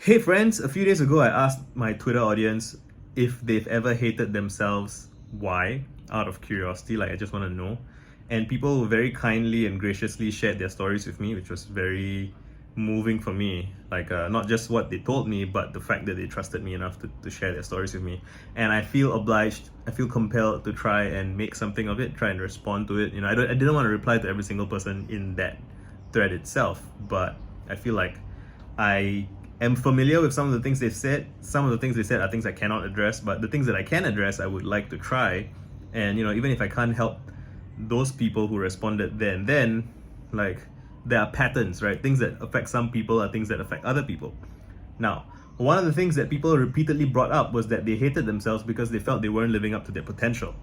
Hey friends, a few days ago I asked my Twitter audience if they've ever hated themselves, why, out of curiosity, like I just want to know. And people very kindly and graciously shared their stories with me, which was very moving for me. Like, not just what they told me, but the fact that they trusted me enough to share their stories with me. And I feel obliged, I feel compelled to try and make something of it, try and respond to it. I didn't want to reply to every single person in that thread itself, but I feel like I am familiar with some of the things they've said. Some of the things they said are things I cannot address, but the things that I can address, I would like to try. And even if I can't help those people who responded then, like, there are patterns, right? Things that affect some people are things that affect other people. Now, one of the things that people repeatedly brought up was that they hated themselves because they felt they weren't living up to their potential.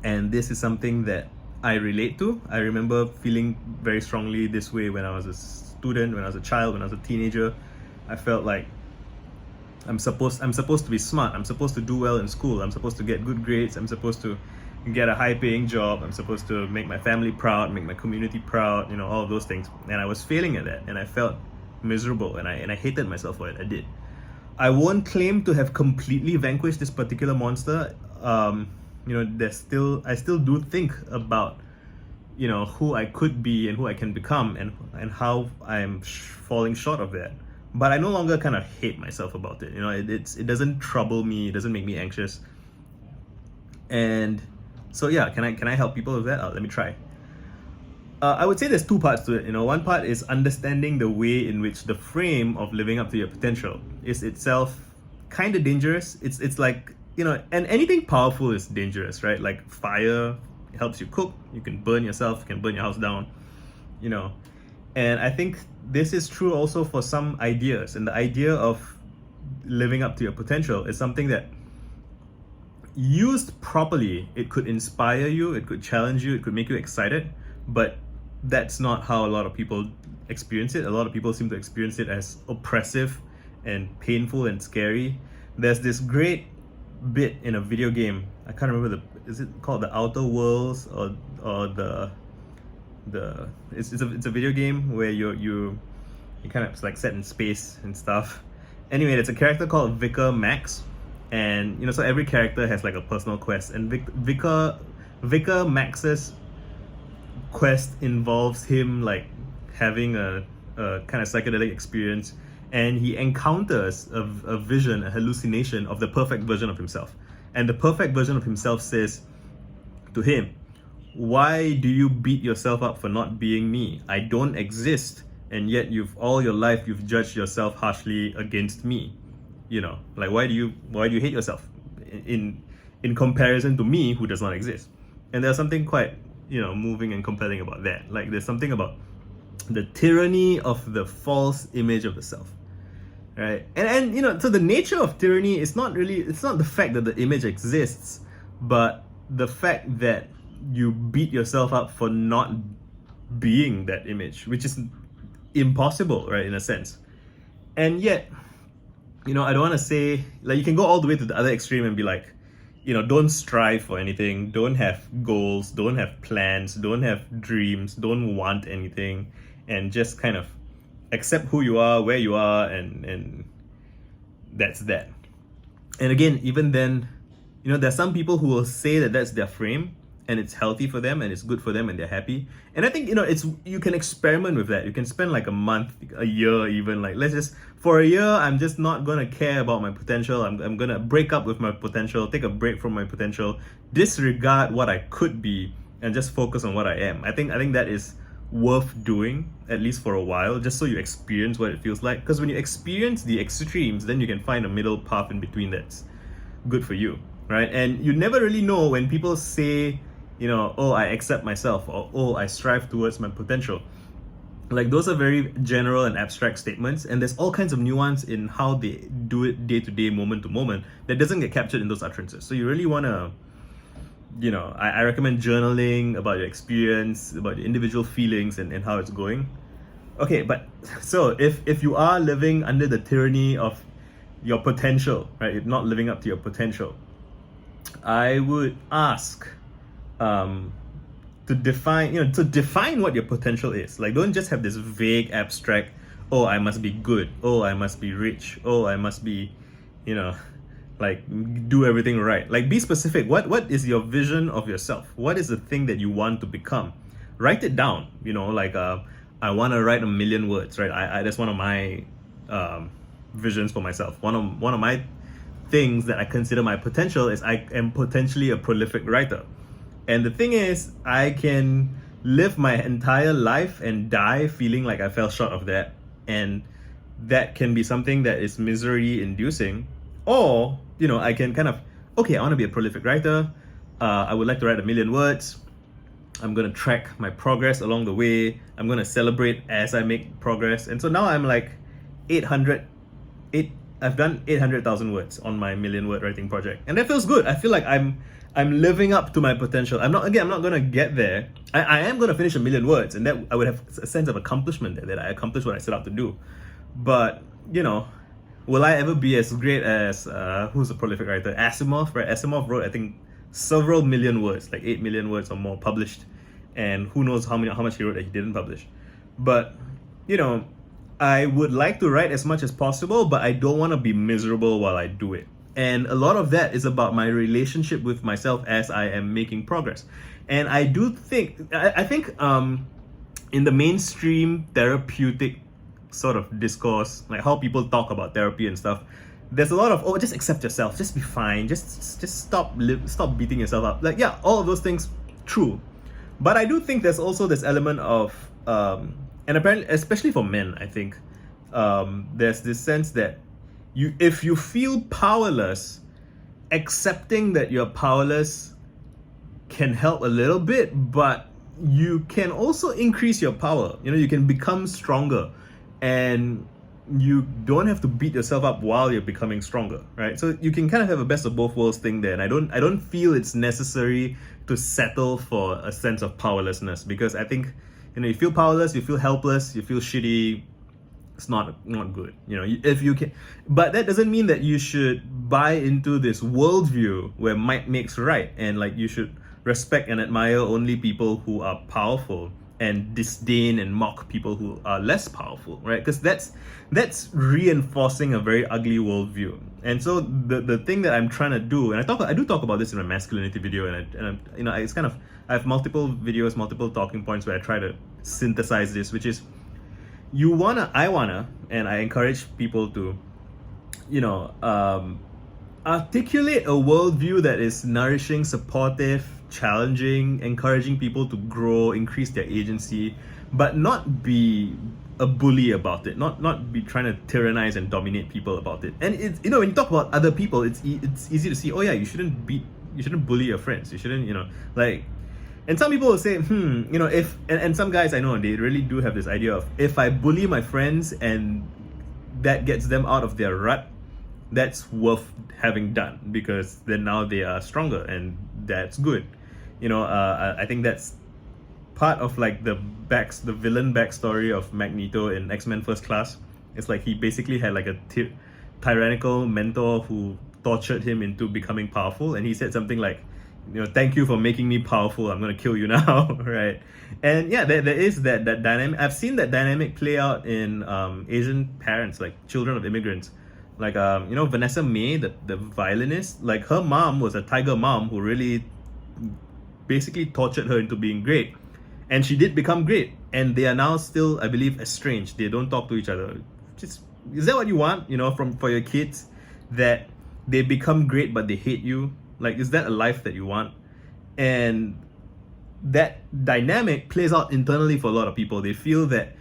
And this is something that I relate to. I remember feeling very strongly this way when I was a student, when I was a child, when I was a teenager. I felt like I'm supposed to be smart. I'm supposed to do well in school. I'm supposed to get good grades. I'm supposed to get a high-paying job. I'm supposed to make my family proud, make my community proud. All of those things. And I was failing at that, and I felt miserable, and I hated myself for it. I did. I won't claim to have completely vanquished this particular monster. I still do think about who I could be and who I can become, and how I'm falling short of that. But I no longer kind of hate myself about it. It doesn't trouble me. It doesn't make me anxious. And so yeah, can I help people with that? Let me try. I would say there's two parts to it. One part is understanding the way in which the frame of living up to your potential is itself kind of dangerous. It's like, and anything powerful is dangerous, right? Like fire helps you cook. You can burn yourself. You can burn your house down. And I think this is true also for some ideas. And the idea of living up to your potential is something that, used properly, it could inspire you, it could challenge you, it could make you excited. But that's not how a lot of people experience it. A lot of people seem to experience it as oppressive and painful and scary. There's this great bit in a video game. I can't remember is it called The Outer Worlds or it's a video game where you kind of like set in space and stuff. Anyway, it's a character called Vicar Max, and so every character has like a personal quest, and Vicar Max's quest involves him like having a kind of psychedelic experience, and he encounters a vision, a hallucination of the perfect version of himself. And the perfect version of himself says to him, "Why do you beat yourself up for not being me? I don't exist, and yet all your life you've judged yourself harshly against me. Like why do you hate yourself in comparison to me who does not exist?" And there's something quite moving and compelling about that. Like there's something about the tyranny of the false image of the self, right? And so the nature of tyranny is not the fact that the image exists, but the fact that you beat yourself up for not being that image, which is impossible, right, in a sense. And yet, I don't want to say, like, you can go all the way to the other extreme and be like, don't strive for anything, don't have goals, don't have plans, don't have dreams, don't want anything, and just kind of accept who you are, where you are, and that's that. And again, even then, there's some people who will say that that's their frame, and it's healthy for them and it's good for them and they're happy. And I think you can experiment with that. You can spend like a month, a year even, like for a year I'm just not gonna care about my potential. I'm gonna break up with my potential, take a break from my potential, disregard what I could be, and just focus on what I am. I think that is worth doing, at least for a while, just so you experience what it feels like. Because when you experience the extremes, then you can find a middle path in between that's good for you, right? And you never really know when people say, oh, I accept myself, or oh, I strive towards my potential. Like those are very general and abstract statements, and there's all kinds of nuance in how they do it day to day, moment to moment, that doesn't get captured in those utterances. So you really want to, I recommend journaling about your experience, about your individual feelings and how it's going. Okay, but so if you are living under the tyranny of your potential, right, you're not living up to your potential, I would ask to define what your potential is. Like, don't just have this vague, abstract, oh, I must be good, oh, I must be rich, oh, I must be, you know, like do everything right. Like, be specific. What is your vision of yourself? What is the thing that you want to become? Write it down. Like, I want to write 1,000,000 words, right? I That's one of my visions for myself. One of my things that I consider my potential is I am potentially a prolific writer. And the thing is, I can live my entire life and die feeling like I fell short of that. And that can be something that is misery inducing. Or, I can kind of, okay, I want to be a prolific writer. I would like to write 1,000,000 words. I'm going to track my progress along the way. I'm going to celebrate as I make progress. And so now I'm like 800, I've done 800,000 words on my 1,000,000 word writing project. And that feels good. I feel like I'm living up to my potential. I'm not going to get there. I am going to finish 1,000,000 words, and that I would have a sense of accomplishment there, that I accomplished what I set out to do. But, will I ever be as great as, who's a prolific writer? Asimov, right? Asimov wrote, I think, several million words, like 8 million words or more published. And who knows how much he wrote that he didn't publish. But, I would like to write as much as possible, but I don't want to be miserable while I do it. And a lot of that is about my relationship with myself as I am making progress. And I do think, I think in the mainstream therapeutic sort of discourse, like how people talk about therapy and stuff, there's a lot of, oh, just accept yourself, just be fine, just stop beating yourself up. Like, yeah, all of those things, true. But I do think there's also this element of, and apparently, especially for men, I think, there's this sense that if you feel powerless, accepting that you're powerless can help a little bit, but you can also increase your power. You can become stronger, and you don't have to beat yourself up while you're becoming stronger, right? So you can kind of have a best of both worlds thing there. And I don't feel it's necessary to settle for a sense of powerlessness, because I think, you feel powerless, you feel helpless, you feel shitty. It's not good. If you can, but that doesn't mean that you should buy into this worldview where might makes right, and like you should respect and admire only people who are powerful and disdain and mock people who are less powerful, right? Because that's reinforcing a very ugly worldview. And so the thing that I'm trying to do, and I do talk about this in my masculinity video, and it's kind of, I have multiple videos, multiple talking points where I try to synthesize this, which is, I wanna, and I encourage people to, articulate a worldview that is nourishing, supportive, challenging, encouraging people to grow, increase their agency, but not be a bully about it, not be trying to tyrannize and dominate people about it. And it's, when you talk about other people, it's easy to see, oh yeah, you shouldn't bully your friends, you shouldn't, like. And some people will say, if, and some guys I know, they really do have this idea of, if I bully my friends and that gets them out of their rut, that's worth having done, because then now they are stronger, and that's good. I think that's part of like the villain backstory of Magneto in X-Men First Class. It's like he basically had like a tyrannical mentor who tortured him into becoming powerful, and he said something like, thank you for making me powerful, I'm gonna kill you now, right? And yeah, there is that dynamic. I've seen that dynamic play out in Asian parents, like children of immigrants. Like, Vanessa Mae, the violinist, like her mom was a tiger mom who really basically tortured her into being great. And she did become great. And they are now still, I believe, estranged. They don't talk to each other. Is that what you want, for your kids? That they become great but they hate you? Like, is that a life that you want? And that dynamic plays out internally for a lot of people. They feel that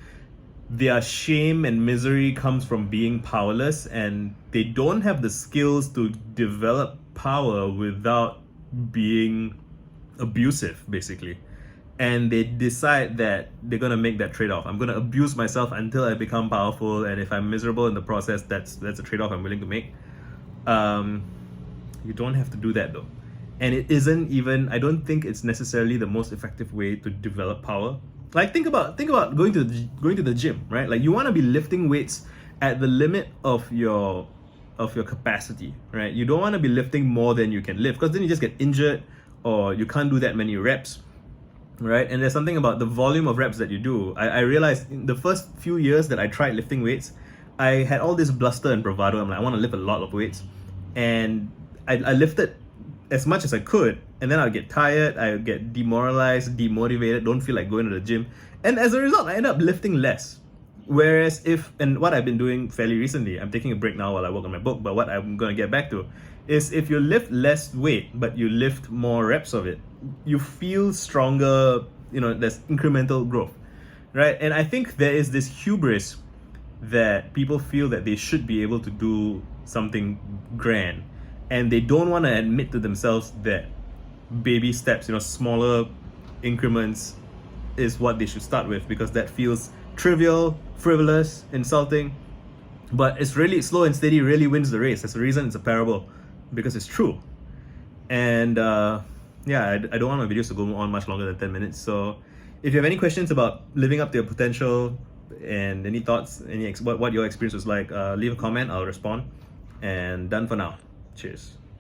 their shame and misery comes from being powerless, and they don't have the skills to develop power without being abusive, basically. And they decide that they're gonna make that trade-off. I'm gonna abuse myself until I become powerful, and if I'm miserable in the process, that's a trade-off I'm willing to make. You don't have to do that though. And it isn't even, I don't think it's necessarily the most effective way to develop power. Like, think about going to the gym, right? Like, you want to be lifting weights at the limit of your capacity, right? You don't want to be lifting more than you can lift, because then you just get injured, or you can't do that many reps. right? And there's something about the volume of reps that you do. I realized in the first few years that I tried lifting weights, I had all this bluster and bravado. I'm like, I want to lift a lot of weights. And I lifted as much as I could, and then I'd get tired, I would get demoralized, demotivated, don't feel like going to the gym. And as a result, I end up lifting less. Whereas and what I've been doing fairly recently, I'm taking a break now while I work on my book, but what I'm going to get back to is if you lift less weight, but you lift more reps of it, you feel stronger, there's incremental growth, right? And I think there is this hubris that people feel that they should be able to do something grand, and they don't want to admit to themselves that baby steps, smaller increments is what they should start with, because that feels trivial, frivolous, insulting. But it's really slow and steady really wins the race. That's the reason it's a parable, because it's true. And I don't want my videos to go on much longer than 10 minutes. So if you have any questions about living up to your potential and any thoughts, what your experience was like, leave a comment, I'll respond. And done for now. Cheers.